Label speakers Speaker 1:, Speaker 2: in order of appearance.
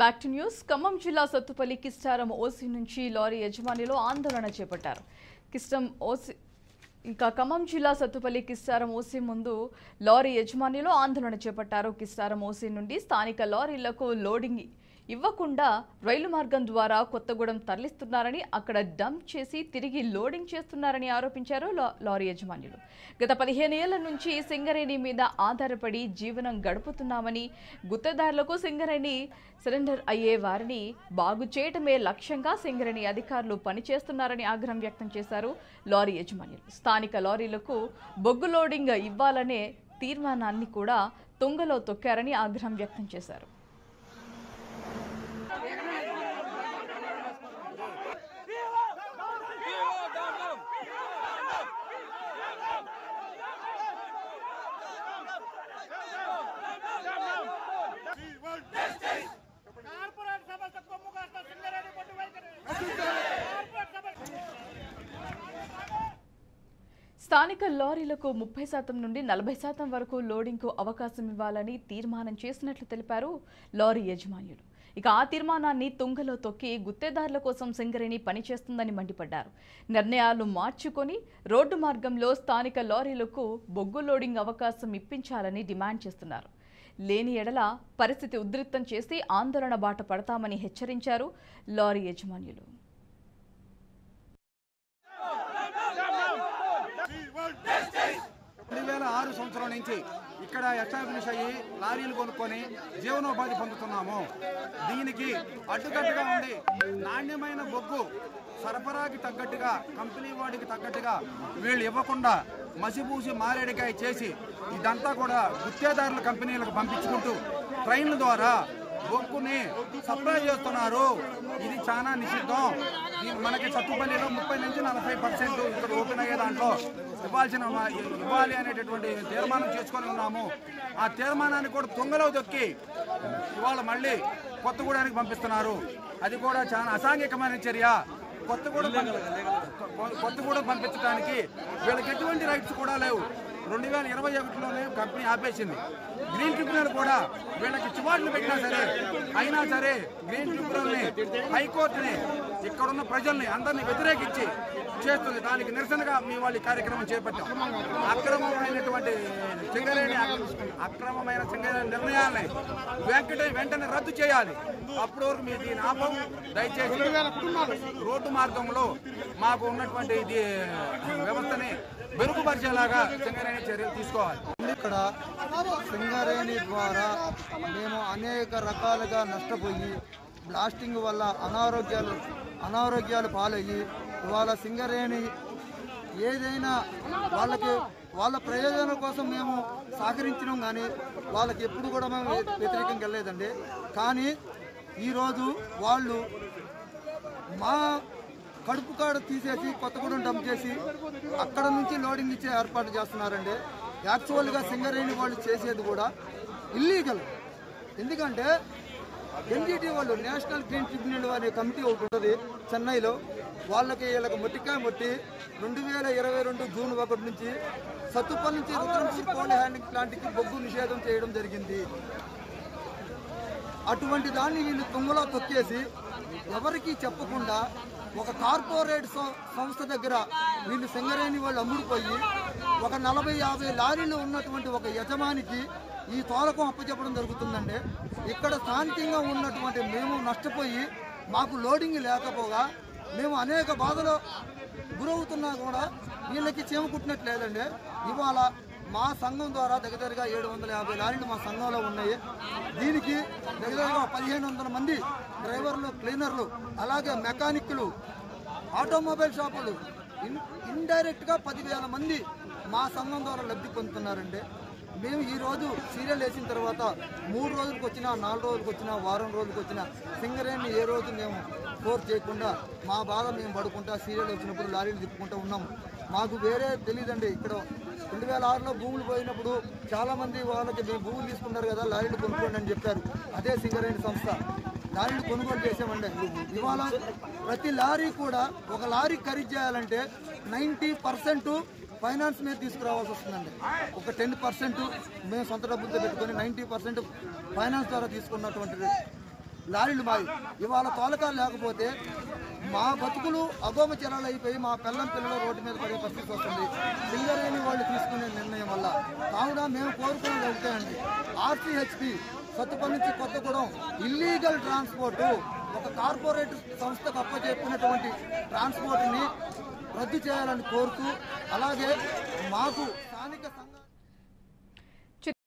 Speaker 1: Back to news. Khammam జిల్లా Sathupalli Kistaram OC నుంచి lorry యజమానిలో ఆందోళన చేపట్టారు. ఖమ్మం జిల్లా సత్తుపల్లి కిస్టారం ఓసీ ముందు లారీ యజమానిలో ఆందోళన చేపట్టారు. కిస్టారం ఓసీ నుండి స్థానిక లారీలకు లోడింగ్ ఇవ్వకుండా రైలు మార్గం ద్వారా కొత్తగూడెం తరలిస్తున్నారని, అక్కడ డంప్ చేసి తిరిగి లోడింగ్ చేస్తున్నారని ఆరోపించారు లారీ యజమానులు. గత 15 ఏళ్ల నుంచి సింగరేణి మీద ఆధారపడి జీవనం గడుపుతున్నామని, గుత్తేదారులకు సింగరేణి సరెండర్ అయ్యే వారిని బాగు చేయటమే లక్ష్యంగా సింగరేణి అధికారులు పనిచేస్తున్నారని ఆగ్రహం వ్యక్తం చేశారు లారీ యజమానులు. స్థానిక లారీలకు బొగ్గు లోడింగ్ ఇవ్వాలనే తీర్మానాన్ని కూడా తుంగలో తొక్కారని ఆగ్రహం వ్యక్తం చేశారు. స్థానిక లారీలకు 30% నుండి 40% వరకు లోడింగ్కు అవకాశం ఇవ్వాలని తీర్మానం చేసినట్లు తెలిపారు లారీ యజమానులు. ఆ తీర్మానాన్ని తుంగలో తొక్కి గుత్తేదారుల కోసం సింగరేణి పనిచేస్తుందని మండిపడ్డారు. నిర్ణయాలు మార్చుకొని రోడ్డు మార్గంలో స్థానిక లారీలకు బొగ్గు లోడింగ్ అవకాశం ఇప్పించాలని డిమాండ్ చేస్తున్నారు. లేని ఎడల పరిస్థితి ఉధృతం చేసి ఆందోళన బాట పడతామని హెచ్చరించారు లారీ యజమానులు.
Speaker 2: 2006 సంవత్సరం నుంచి ఇక్కడ ఎస్టాబ్లిష్ అయ్యి లారీలు కొనుక్కొని జీవనోపాధి పొందుతున్నాము. దీనికి అడ్డుకట్టుగా ఉండి నాణ్యమైన బొగ్గు సరఫరాకి తగ్గట్టుగా, కంపెనీ వాడికి తగ్గట్టుగా వీళ్ళు ఇవ్వకుండా మసిపూసి మారేడికాయ చేసి ఇదంతా కూడా గుత్తేదారుల కంపెనీలకు పంపించుకుంటూ ట్రైన్ల ద్వారా బొగ్గుని సప్లై చేస్తున్నారు. ఇది చాలా నిషిద్ధం. మనకి సత్తుపల్లిలో 30 నుంచి 40% ఇక్కడ ఓపెన్ అయ్యే దాంట్లో ఇవ్వాలి అనేటటువంటి తీర్మానం చేసుకొని ఉన్నాము. ఆ తీర్మానాన్ని కూడా తుంగలో దొక్కి ఇవాళ మళ్ళీ కొత్తగూడానికి పంపిస్తున్నారు. అది కూడా చాలా అసాంఘికమైన చర్య. కొత్తగూడెం పంపించడానికి వీళ్ళకి ఎటువంటి రైట్స్ కూడా లేవు. 2021లోనే కంపెనీ ఆపేసింది. గ్రీన్ ట్రిబ్యునల్ కూడా వీళ్ళకి చివాట్లు పెట్టినా సరే, అయినా సరే గ్రీన్ ట్రిబ్యునల్ని, హైకోర్టుని, ఇక్కడున్న ప్రజల్ని అందరినీ వ్యతిరేకించి చేస్తుంది. దానికి నిరసనగా మేము వాళ్ళ కార్యక్రమం చేపట్టాం. అక్రమమైన సింగరేణి నిర్ణయాల్ని వెంటనే రద్దు చేయాలి. అప్పటి వరకు మీరు దీని ఆపం. దయచేసి రోడ్డు మార్గంలో మాకు ఉన్నటువంటి వ్యవస్థని మెరుగుపరిచేలాగా సింగరేణి చర్యలు తీసుకోవాలి.
Speaker 3: ఇక్కడ సింగరేణి ద్వారా మేము అనేక రకాలుగా నష్టపోయి బ్లాస్టింగ్ వల్ల అనారోగ్యాలు పాలయ్యి ఇవాళ సింగరేణి ఏదైనా వాళ్ళ ప్రయోజనం కోసం మేము సహకరించినాం, కానీ వాళ్ళకి ఎప్పుడు కూడా మేము వ్యతిరేకంగా వెళ్ళలేదండి. కానీ ఈరోజు వాళ్ళు మా కడుపు కాడ తీసేసి కొత్తగూడెం డంప్ చేసి అక్కడ నుంచి లోడింగ్ ఇచ్చే ఏర్పాటు చేస్తున్నారండి. యాక్చువల్గా సింగరేణి వాళ్ళు చేసేది కూడా ఇల్లీగల్. ఎందుకంటే ఎన్జిటి వాళ్ళు, నేషనల్ గ్రీన్ ట్రిబ్యునల్ అనే కమిటీ ఒకటి ఉంటుంది చెన్నైలో, వీళ్ళకి మొట్టికాయ మొట్టి 2022 జూన్ 1 నుంచి సత్తుపల్లి నుంచి రుద్రంపూర్ కోల్ హ్యాండింగ్ ప్లాంట్కి బొగ్గు నిషేధం చేయడం జరిగింది. అటువంటి దాన్ని వీళ్ళు తుంగలో తొక్కేసి ఎవరికి చెప్పకుండా ఒక కార్పొరేట్ సంస్థ దగ్గర వీళ్ళు సింగరేణి వాళ్ళు అమ్ముడుపోయి ఒక 40-50 లారీలు ఉన్నటువంటి ఒక యజమానికి ఈ తోలకం అప్పచెప్పడం జరుగుతుందండి. ఇక్కడ స్థానికంగా ఉన్నటువంటి మేము నష్టపోయి మాకు లోడింగ్ లేకపోగా మేము అనేక బాధలు గురవుతున్నా కూడా వీళ్ళకి చీమ కుట్టినట్లేదండి. ఇవాళ మా సంఘం ద్వారా దగ్గరగా 750 లారీలు మా సంఘంలో ఉన్నాయి. దీనికి దగ్గరగా 1500 మంది డ్రైవర్లు, క్లీనర్లు, అలాగే మెకానిక్లు, ఆటోమొబైల్ షాపులు, ఇండైరెక్ట్గా 10,000 మంది మా సంఘం ద్వారా లబ్ధి పొందుతున్నారండి. మేము ఈరోజు సీరియల్ వేసిన తర్వాత 3 రోజులకు వచ్చినా, 4 రోజులకు వచ్చినా, వారం రోజులకు వచ్చినా సింగరేణి ఏ రోజు మేము ఫోర్స్ చేయకుండా మా బాధ మేము పడుకుంటా సీరియల్ వచ్చినప్పుడు లారీలు తిప్పుకుంటూ ఉన్నాము. మాకు వేరే తెలియదండి. ఇక్కడ 2006లో భూములు పోయినప్పుడు చాలామంది వాళ్ళకి మేము భూములు తీసుకున్నారు కదా, లారీలు కొనుక్కోండి అని చెప్పారు. అదే సింగరేణి సంస్థ లారీలు కొనుగోలు చేసామండి. ఇవాళ ప్రతి లారీ కూడా ఒక లారీ ఖరీదు చేయాలంటే 90% ఫైనాన్స్ మీద తీసుకురావాల్సి వస్తుందండి. ఒక 10% మేము సొంత డబ్బులతో పెట్టుకొని 90% ఫైనాన్స్ ద్వారా తీసుకున్నటువంటి లారీలు మాయి. ఇవాళ తోలకాలు లేకపోతే మా బతుకులు అగోమచరాలు అయిపోయి మా పిల్లలు రోడ్డు మీద పడే పరిస్థితి వస్తుంది సింగరేణి వాళ్ళు తీసుకునే నిర్ణయం వల్ల. కావున మేము కోరుకునేది ఒకటే అండి, ఆర్సీహెచ్పి సత్తుపల్లి నుంచి కొత్తగూడెం ఇల్లీగల్ ట్రాన్స్పోర్టు ఒక కార్పొరేట్ సంస్థకు అప్పచెప్పినటువంటి ట్రాన్స్పోర్ట్ని రద్దు చేయాలని కోరుతూ, అలాగే మాకు స్థానిక